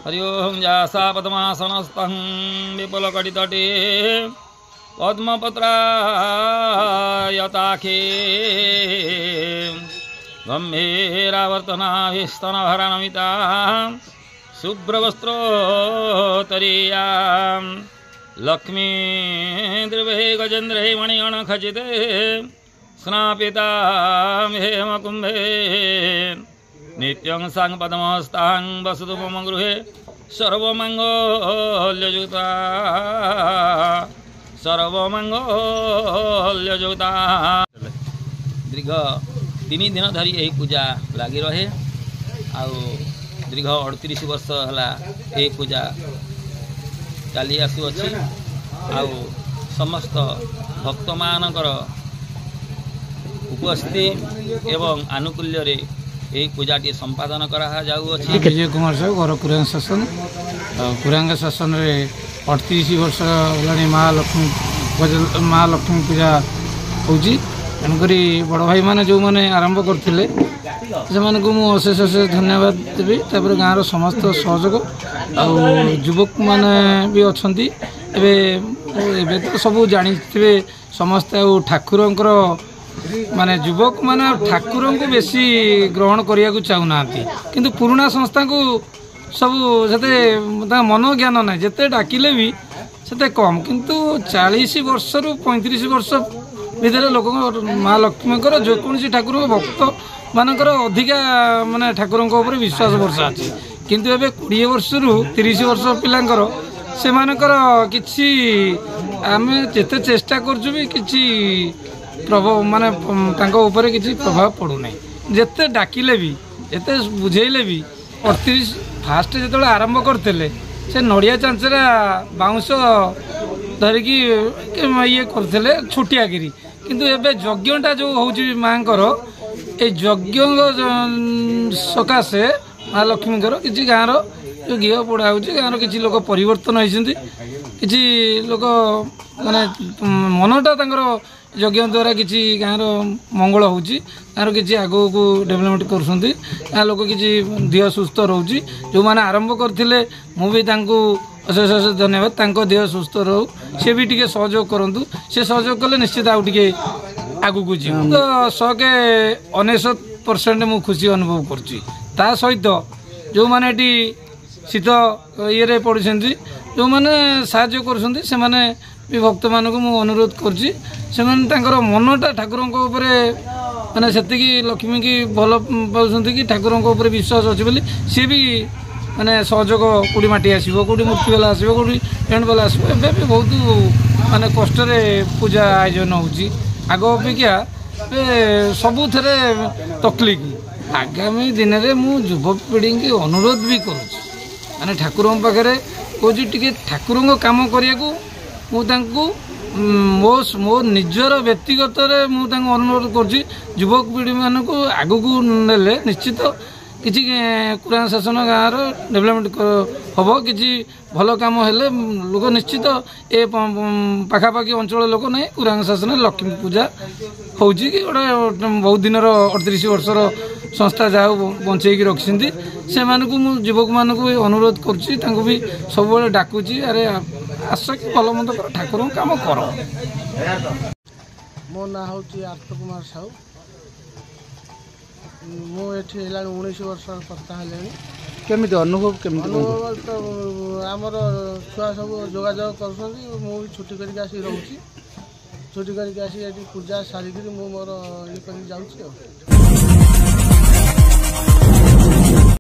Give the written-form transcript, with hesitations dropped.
हरि ओं जासा पद्मासनस्थं विपुलकटितटे पद्मपत्रायताखे गम्भीरावर्तनाभिस्तनभरणमिता शुभ्रवस्त्रोत्तरीया लक्ष्मी द्रवे गजेन्द्रे मणिगणखचिते स्नापितां हेमकुम्भे नित्यं सांग पद्महस्तां वसतु मम गृहे सर्वमंगल्ययुक्ता दीर्घ 3 दिन धरी यही पूजा लगी रहे आउ दीर्घ 38 वर्ष है यही पूजा चली आसुअछि आउ समस्त भक्त मानकर उपस्थिति एवं आनुकूल्य रे यही पूजाटी संपादन करा जाउअछि। विजय कुमार साहू घर कुरांग शासन कुरांग शासन रे 38 वर्ष होलानी महालक्ष्मी पूजा होउची तेणुकरी बड़ भाई मैंने जो मैंने आरंभ करते से अशेष अशेष धन्यवाद देवी तापर गाँव समस्त सहयोग युवक मैंने भी अच्छा तो सब जानी समस्ते ठाकुर माने युवक माने ठाकुर को बेसी ग्रहण करने को चाहूना किंतु पुराना संस्था को सब मन ज्ञान ना जिते डाकिले भी सेते कम किंतु 40 वर्ष रु 35 वर्ष भितर लोक महालक्ष्मी जो कौन ठाकुर भक्त मानकर अधिका माने ठाकुर विश्वास वर्षा अच्छी किंतु एबे 20 वर्ष रु 30 वर्ष पिलांकर से मानकर किछि आमे जेते चेष्टा करछु भी किछि प्रभाव माने तांको ऊपर किछि प्रभाव पड़ू नै जेते डाकिले भी जेते बुझेइले भी 38 फास्ट जेते आरंभ करतेले से नड़िया चांचरा बाउंश धरिकी ये करते छोटियागिरी किंतु एबे यज्ञटा जो होउची मांकर ए यज्ञ सकाशे महालक्ष्मी किसी गाँव जो घी पोड़ा होची गाँव किसी लोक परिवर्तन होती किसी लोक माने मनटा तांकर यज्ञ द्वारा किसी गाँव मंगल होची गाँव किसी आगो को डेवलपमेंट करछंती गाँ लोक किसी देह सुस्थ रोची जो माने आरंभ करथिले मु भी तांको अशेष अशेष धन्यवाद तांको देह सुस्थ रहू से भी टिके सहयोग करंतु से सहयोग कले निश्चित आउ टिके आगु को जी तो 199% मु खुशी अनुभव करची ता सहित जो माने टी शीत ये पड़ुछंती जो माने साहाय्य करछंती से माने भी भक्त मानक मु अनुरोध करची से माने तांकर मनटा ठाकुर ऊपर माने सेतिकी लक्ष्मी की भल पाउछंती कि ठाकुर ऊपर विश्वास अछि बोली से भी माने सहयोग कोड़ी माटी आसो कोड़ी मूर्ति वाला आसो कोड़ी टेंट वाला आसो ए बहुत माने कष्ट पूजा आयोजन होची आग अपेक्षा सबु थे तकलीफ आगामी दिन में मु युवपीढ़ी की अनुरोध भी करुँच माने ठाकुर पाखे कौच टे ठाकुर काम करने को मो निजर व्यक्तिगत अनुरोध करुँच युवक पीढ़ी मानक आग को नेले निश्चित किसी कुरांग शासन गाँव डेवलपमेंट हम किसी भल कम हेले लोक निश्चित ए पाखापाखि अंचल लोक ना कुरांग शासन लक्ष्मी पूजा होची कि गोटे बहुत दिन 38 वर्षर संस्था जहाँ बंचेक रखी से युवक मानक अनुरोध करुँची भी सब डाकुची अरे आस कि भल मंद कर ठाकुर काम कर। मो ना हूँ आर्थ कुमार साहू मुझे 19 वर्ष करता केमी अनुभव केमी अनुभव तो आमर छुआ सब जोगाजोग कर छुट्टी करके आसी रोची छुट्टी करके आसी पूजा सारिक मोर ये कर जाऊँ।